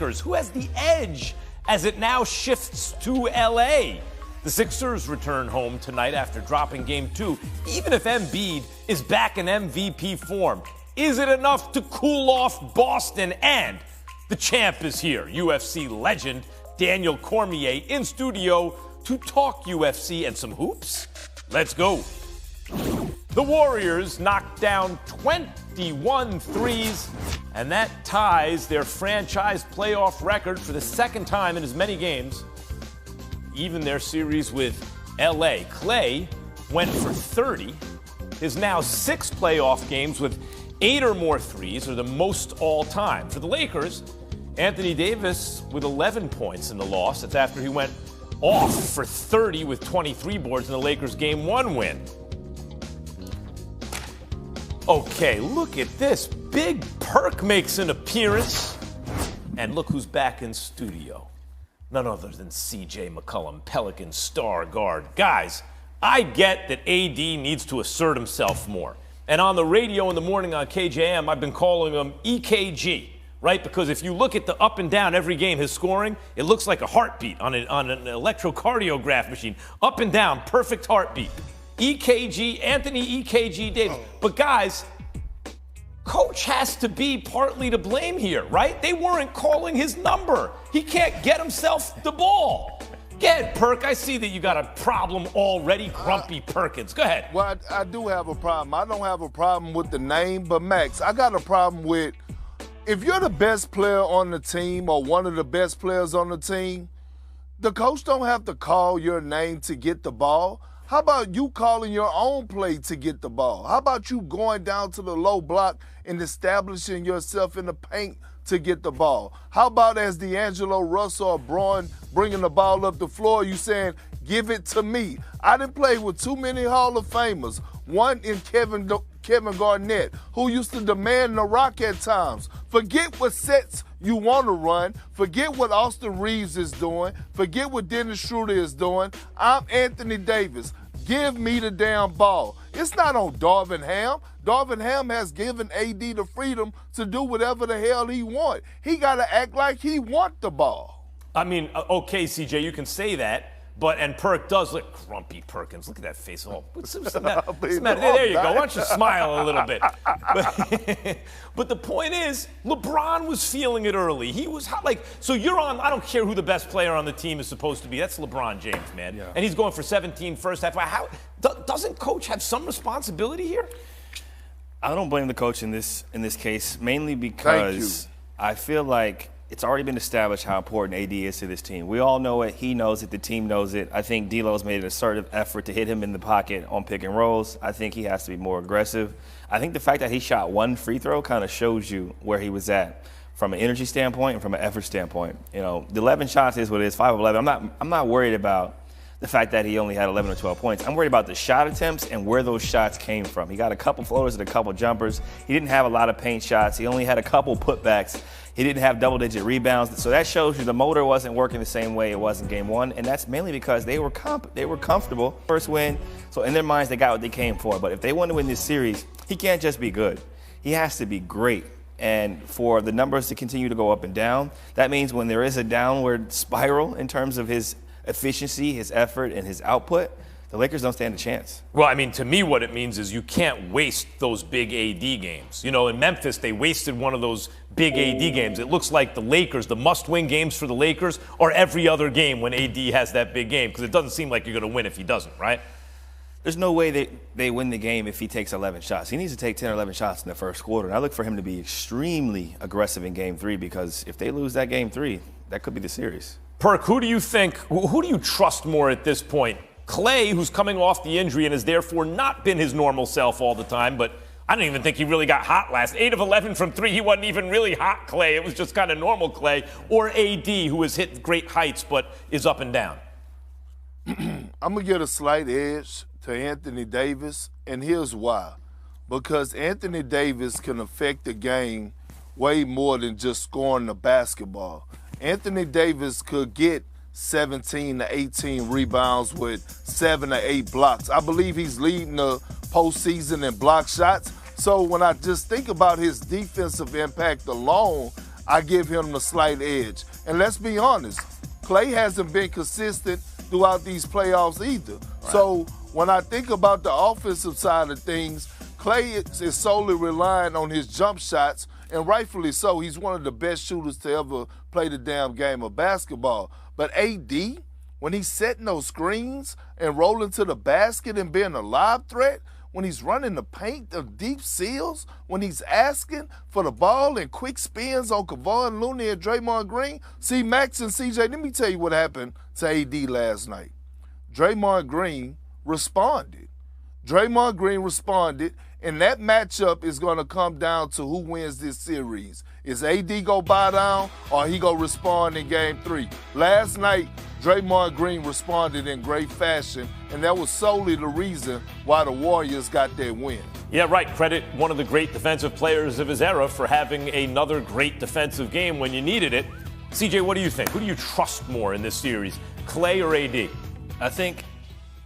Who has the edge as it now shifts to LA? The Sixers return home tonight after dropping Game 2, even if Embiid is back in MVP form. Is it enough to cool off Boston? And the champ is here, UFC legend Daniel Cormier in studio to talk UFC and some hoops. Let's go. The Warriors knocked down 21 threes, and that ties their franchise playoff record for the second time in as many games. Even their series with LA. Clay went for 30. His now 6 playoff games with 8 or more threes are the most all time. For the Lakers, Anthony Davis with 11 points in the loss. That's after he went off for 30 with 23 boards in the Lakers' Game 1 win. Okay, look at this. Big Perk makes an appearance. And look who's back in studio. None other than CJ McCollum, Pelicans star guard. Guys, I get that AD needs to assert himself more. And on the radio in the morning on KJM, I've been calling him EKG, right? Because if you look at the up and down every game, his scoring, it looks like a heartbeat on an electrocardiograph machine. Up and down, perfect heartbeat. EKG, Anthony EKG Davis. But guys, coach has to be partly to blame here, right? They weren't calling his number. He can't get himself the ball. Go ahead, Perk. I see that you got a problem already, Grumpy Perkins. Go ahead. Well, I do have a problem. I don't have a problem with the name, but Max, I got a problem with if you're the best player on the team or one of the best players on the team, the coach don't have to call your name to get the ball. How about you calling your own play to get the ball? How about you going down to the low block and establishing yourself in the paint to get the ball? How about as D'Angelo Russell or Braun bringing the ball up the floor, you saying, give it to me? I didn't play with too many Hall of Famers. One in Kevin Garnett, who used to demand the rock at times. Forget what sets you want to run. Forget what Austin Reeves is doing. Forget what Dennis Schroeder is doing. I'm Anthony Davis. Give me the damn ball. It's not on Darvin Ham. Darvin Ham has given AD the freedom to do whatever the hell he wants. He got to act like he wants the ball. I mean, okay, CJ, you can say that, and Perk does look Grumpy Perkins. Look at that face. Oh, what's the matter? There you go. Why don't you smile a little bit? But the point is, LeBron was feeling it early. He was hot. So you're on, I don't care who the best player on the team is supposed to be. That's LeBron James, man. Yeah. And he's going for 17 first half. Doesn't Coach have some responsibility here? I don't blame the coach in this case, mainly because I feel like it's already been established how important AD is to this team. We all know it. He knows it. The team knows it. I think D'Lo's made an assertive effort to hit him in the pocket on pick and rolls. I think he has to be more aggressive. I think the fact that he shot 1 free throw kind of shows you where he was at from an energy standpoint and from an effort standpoint. You know, the 11 shots is what it is, 5 of 11. I'm not worried about the fact that he only had 11 or 12 points. I'm worried about the shot attempts and where those shots came from. He got a couple floaters and a couple jumpers. He didn't have a lot of paint shots. He only had a couple putbacks. He didn't have double-digit rebounds. So that shows you the motor wasn't working the same way it was in Game 1, and that's mainly because they were comfortable. First win, so in their minds they got what they came for. But if they want to win this series, he can't just be good. He has to be great. And for the numbers to continue to go up and down, that means when there is a downward spiral in terms of his efficiency, his effort, and his output, the Lakers don't stand a chance. Well, I mean, to me, what it means is you can't waste those big AD games. You know, in Memphis, they wasted one of those big AD games. It looks like the Lakers, the must-win games for the Lakers, are every other game when AD has that big game, because it doesn't seem like you're going to win if he doesn't, right? There's no way they win the game if he takes 11 shots. He needs to take 10 or 11 shots in the first quarter. And I look for him to be extremely aggressive in Game 3, because if they lose that Game 3, that could be the series. Perk, who do you trust more at this point? Clay, who's coming off the injury and has therefore not been his normal self all the time, but I don't even think he really got hot last. 8 of 11 from 3, he wasn't even really hot Clay. It was just kind of normal Clay. Or AD, who has hit great heights but is up and down. I'm going to give a slight edge to Anthony Davis, and here's why. Because Anthony Davis can affect the game way more than just scoring the basketball. Anthony Davis could get 17 to 18 rebounds with 7 to 8 blocks. I believe he's leading the postseason in block shots. So when I just think about his defensive impact alone, I give him the slight edge. And let's be honest, Klay hasn't been consistent throughout these playoffs either. Right. So when I think about the offensive side of things, Klay is solely relying on his jump shots, and rightfully so. He's one of the best shooters to ever play the damn game of basketball. But AD, when he's setting those screens and rolling to the basket and being a lob threat, when he's running the paint, the deep seals, when he's asking for the ball and quick spins on Kevon Looney and Draymond Green. See, Max and CJ, let me tell you what happened to AD last night. Draymond Green responded. And that matchup is going to come down to who wins this series. Is AD go buy down or he go respond in Game 3? Last night, Draymond Green responded in great fashion, and that was solely the reason why the Warriors got their win. Yeah, right. Credit one of the great defensive players of his era for having another great defensive game when you needed it. CJ, what do you think? Who do you trust more in this series, Klay or AD? I think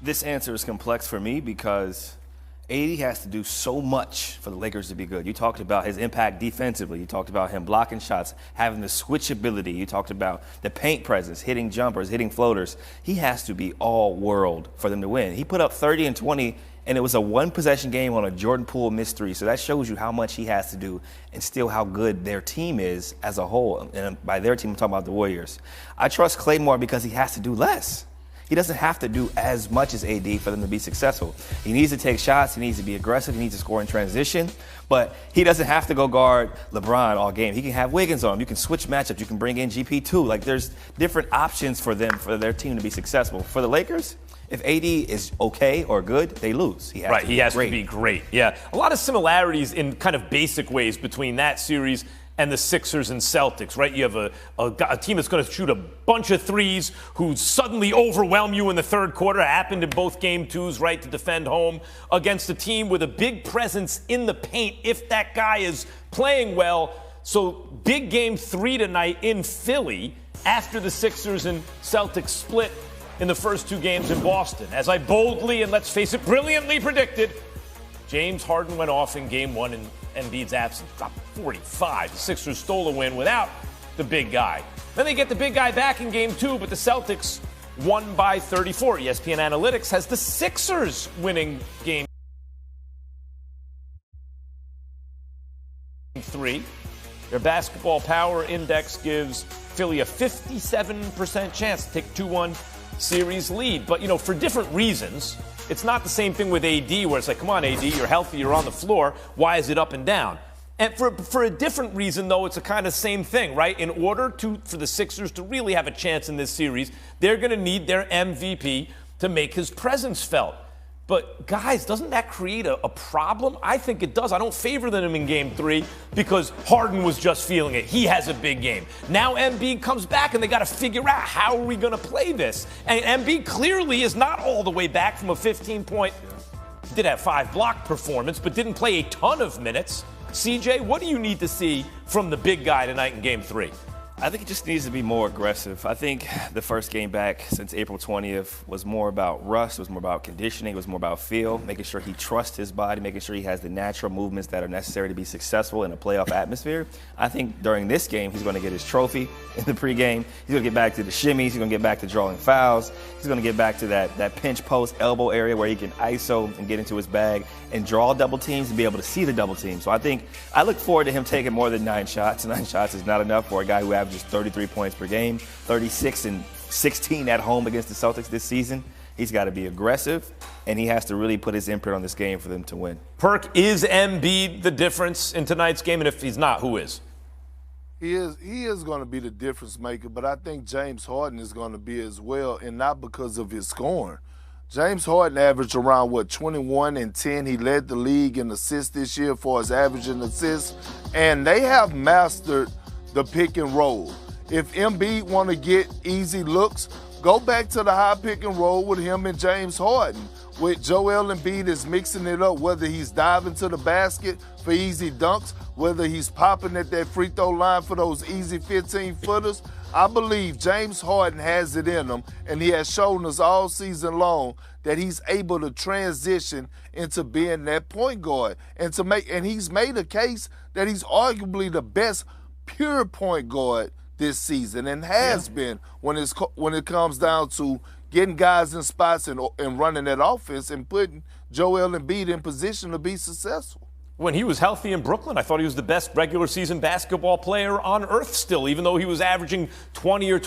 this answer is complex for me because AD has to do so much for the Lakers to be good. You talked about his impact defensively. You talked about him blocking shots, having the switch ability. You talked about the paint presence, hitting jumpers, hitting floaters. He has to be all world for them to win. He put up 30 and 20, and it was a one-possession game on a Jordan Poole missed three. So that shows you how much he has to do and still how good their team is as a whole. And by their team, I'm talking about the Warriors. I trust Klay more because he has to do less. He doesn't have to do as much as AD for them to be successful. He needs to take shots. He needs to be aggressive. He needs to score in transition. But he doesn't have to go guard LeBron all game. He can have Wiggins on him. You can switch matchups. You can bring in GP2. Like, there's different options for them, for their team to be successful. For the Lakers, if AD is okay or good, they lose. He has to be great. Yeah. A lot of similarities in kind of basic ways between that series and the Sixers and Celtics, right? You have a team that's going to shoot a bunch of threes who suddenly overwhelm you in the third quarter. It happened in both game twos, right, to defend home against a team with a big presence in the paint if that guy is playing well. So big game 3 tonight in Philly after the Sixers and Celtics split in the first 2 games in Boston. As I boldly and, let's face it, brilliantly predicted, James Harden went off in game 1 in Embiid's absence, dropped 45. The Sixers stole a win without the big guy. Then they get the big guy back in game 2, but the Celtics won by 34. ESPN Analytics has the Sixers winning game 3. Their basketball power index gives Philly a 57% chance to take a 2-1 series lead. But, for different reasons. It's not the same thing with AD where it's like, come on, AD, you're healthy, you're on the floor. Why is it up and down? And for a different reason, though, it's a kind of same thing, right? In order for the Sixers to really have a chance in this series, they're going to need their MVP to make his presence felt. But, guys, doesn't that create a problem? I think it does. I don't favor them in Game 3 because Harden was just feeling it. He has a big game. Now Embiid comes back, and they got to figure out how are we going to play this. And Embiid clearly is not all the way back from a 15-point, did have 5 block performance, but didn't play a ton of minutes. CJ, what do you need to see from the big guy tonight in Game 3? I think it just needs to be more aggressive. I think the first game back since April 20th was more about rust, it was more about conditioning, it was more about feel, making sure he trusts his body, making sure he has the natural movements that are necessary to be successful in a playoff atmosphere. I think during this game, he's going to get his trophy in the pregame. He's going to get back to the shimmies. He's going to get back to drawing fouls. He's going to get back to that pinch post elbow area where he can ISO and get into his bag and draw double teams and be able to see the double team. So I look forward to him taking more than 9 shots. 9 shots is not enough for a guy who averages 33 points per game, 36 and 16 at home against the Celtics this season. He's got to be aggressive, and he has to really put his imprint on this game for them to win. Perk, is Embiid the difference in tonight's game? And if he's not, who is? He is going to be the difference maker, but I think James Harden is going to be as well, and not because of his scoring. James Harden averaged around, 21 and 10. He led the league in assists this year for his averaging assists, and they have mastered the pick and roll. If Embiid want to get easy looks, go back to the high pick and roll with him and James Harden. With Joel Embiid is mixing it up, whether he's diving to the basket for easy dunks, whether he's popping at that free throw line for those easy 15-footers. I believe James Harden has it in him, and he has shown us all season long that he's able to transition into being that point guard. And he's made a case that he's arguably the best pure point guard this season and has been when it comes down to getting guys in spots and running that offense and putting Joel Embiid in position to be successful. When he was healthy in Brooklyn, I thought he was the best regular season basketball player on earth still, even though he was averaging 20 or